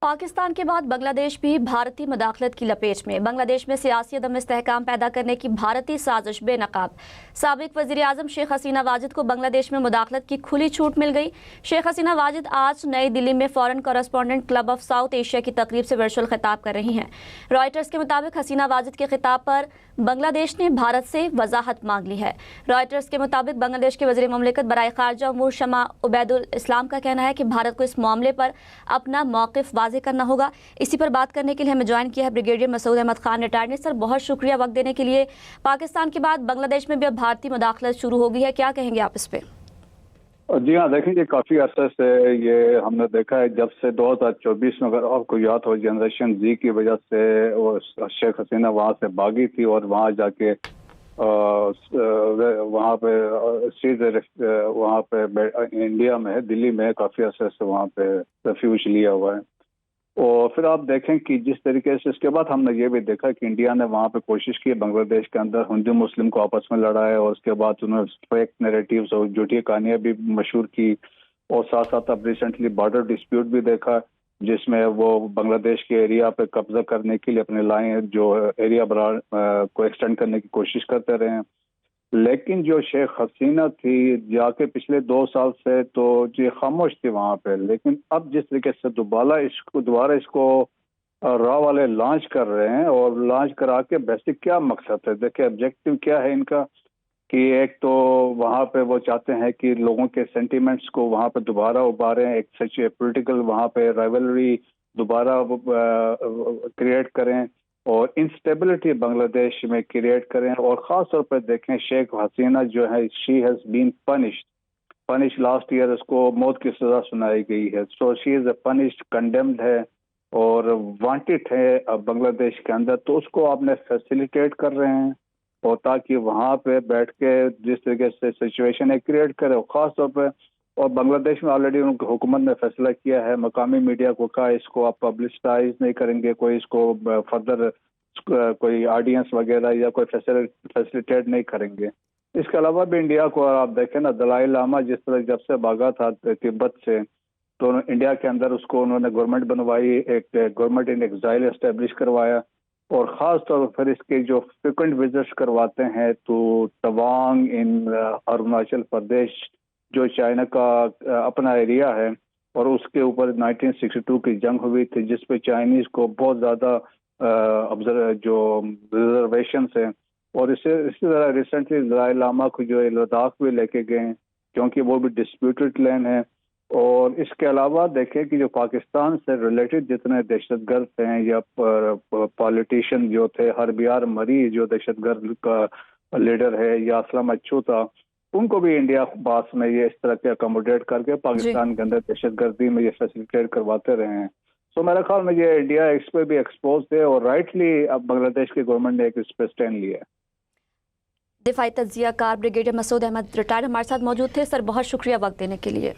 पाकिस्तान के बाद बांग्लादेश भी भारतीय मुदाखलत की लपेट में। बांग्लादेश में सियासी अदम इस्तेहकाम पैदा करने की भारतीय साजिश बेनकाब। साबिक वज़ीर आज़म शेख हसीना वाजिद को बांग्लादेश में मुदाखलत की खुली छूट मिल गई। शेख हसीना वाजिद आज नई दिल्ली में foreign correspondent club of south Asia की तकरीब से वर्चुअल खिताब कर रही हैं। रॉयटर्स के मुताबिक हसीना वाजिद के खिताब पर बांग्लादेश ने भारत से वजाहत मांग ली है। रॉयटर्स के मुताबिक बांग्लादेश के वज़ीर ममलिकत बराए खारजा उमूर शमा उबैदुल इस्लाम का कहना है कि भारत को इस मामले पर अपना मौक़िफ़ वाज़ेह करना होगा। इसी पर बात करने के लिए हमें ज्वाइन किया है ब्रिगेडियर मसूद अहमद खान रिटायर्ड ने। सर, बहुत शुक्रिया वक्त देने के लिए। पाकिस्तान के बाद बांग्लादेश में भी अब भारतीय मुदाखलत शुरू हो गई है, क्या कहेंगे आप इस पे? जी हाँ, देखेंगे काफ़ी अरसे से ये हमने देखा है। जब से 2024 में, अगर आपको याद हो, जनरेशन जी की वजह से वो शेख हसीना वहाँ से भागी थी और वहाँ जाके वहाँ पे वहाँ पे इंडिया में, दिल्ली में काफ़ी अरसे से वहाँ पे रेफ्यूज लिया हुआ है। और फिर आप देखें कि जिस तरीके से इसके बाद हमने ये भी देखा कि इंडिया ने वहाँ पे कोशिश की बांग्लादेश के अंदर हिंदू मुस्लिम को आपस में लड़ाया, और उसके बाद उन्होंने फेक नैरेटिव्स और झूठी कहानियाँ भी मशहूर की। और साथ साथ अब रिसेंटली बॉर्डर डिस्प्यूट भी देखा, जिसमें वो बांग्लादेश के एरिया पे कब्जा करने के लिए अपने लाइन जो एरिया को एक्सटेंड करने की कोशिश करते रहे हैं। लेकिन जो शेख हसीना थी, जाके पिछले 2 साल से तो ये खामोश थी वहाँ पे। लेकिन अब जिस तरीके से दोबारा इसको राह वाले लॉन्च कर रहे हैं, और लॉन्च करा के बेसिक क्या मकसद है, देखिए ऑब्जेक्टिव क्या है इनका, कि एक तो वहाँ पे वो चाहते हैं कि लोगों के सेंटिमेंट्स को वहाँ पे दोबारा उबारें, एक सच पॉलिटिकल वहाँ पे राइवलरी दोबारा क्रिएट करें और इंस्टेबिलिटी बांग्लादेश में क्रिएट करें। और ख़ास तौर पर देखें, शेख हसीना जो है, she has been punish last year, उसको मौत की सज़ा सुनाई गई है। So she is punished, condemned है और वांटेड है अब बांग्लादेश के अंदर। तो उसको आपने फैसिलिटेट कर रहे हैं, और ताकि वहाँ पे बैठ के जिस तरीके से सिचुएशन है क्रिएट करे। और ख़ास तौर पर और बांग्लादेश में ऑलरेडी उनकी हुकूमत ने फैसला किया है, मकामी मीडिया को कहा इसको आप पब्लिसिटाइज नहीं करेंगे, कोई इसको फर्दर कोई ऑडियंस वगैरह या कोई फैसिलिटेट नहीं करेंगे। इसके अलावा भी इंडिया को आप देखें ना, दलाई लामा जिस तरह जब से भागा था तिब्बत से, तो इंडिया के अंदर उसको उन्होंने गवर्नमेंट बनवाई, एक गवर्नमेंट इन एग्जाइल एस्टेब्लिश करवाया। और ख़ास तौर पर इसके जो फ्रिक्वेंट विजिट्स करवाते हैं तो तवांग इन अरुणाचल प्रदेश, जो चाइना का अपना एरिया है, और उसके ऊपर 1962 की जंग हुई थी, जिस पे चाइनीज़ को बहुत ज़्यादा जो रिजर्वेशन है। और इसी तरह रिसेंटली दलाई लामा को जो लद्दाख भी लेके गए हैं, क्योंकि वो भी डिस्प्यूटेड लैंड है। और इसके अलावा देखें कि जो पाकिस्तान से रिलेटेड जितने दहशतगर्द हैं या पॉलिटिशियन जो थे, हरबियार मरी जो दहशतगर्द का लीडर है, या असलम अच्छू था, उनको भी इंडिया पास में ये इस तरह के अकोमोडेट करके पाकिस्तान के अंदर दहशतगर्दी में ये फैसिलिटेट करवाते रहे हैं। तो मेरे ख्याल में ये इंडिया इस पर भी एक्सपोज है, और राइटली अब बांग्लादेश की गवर्नमेंट ने एक इस पर स्टैंड लिया है। दिफाई तज्जिया कार ब्रिगेडियर मसूद अहमद रिटायर्ड हमारे साथ मौजूद थे। सर, बहुत शुक्रिया वक्त देने के लिए।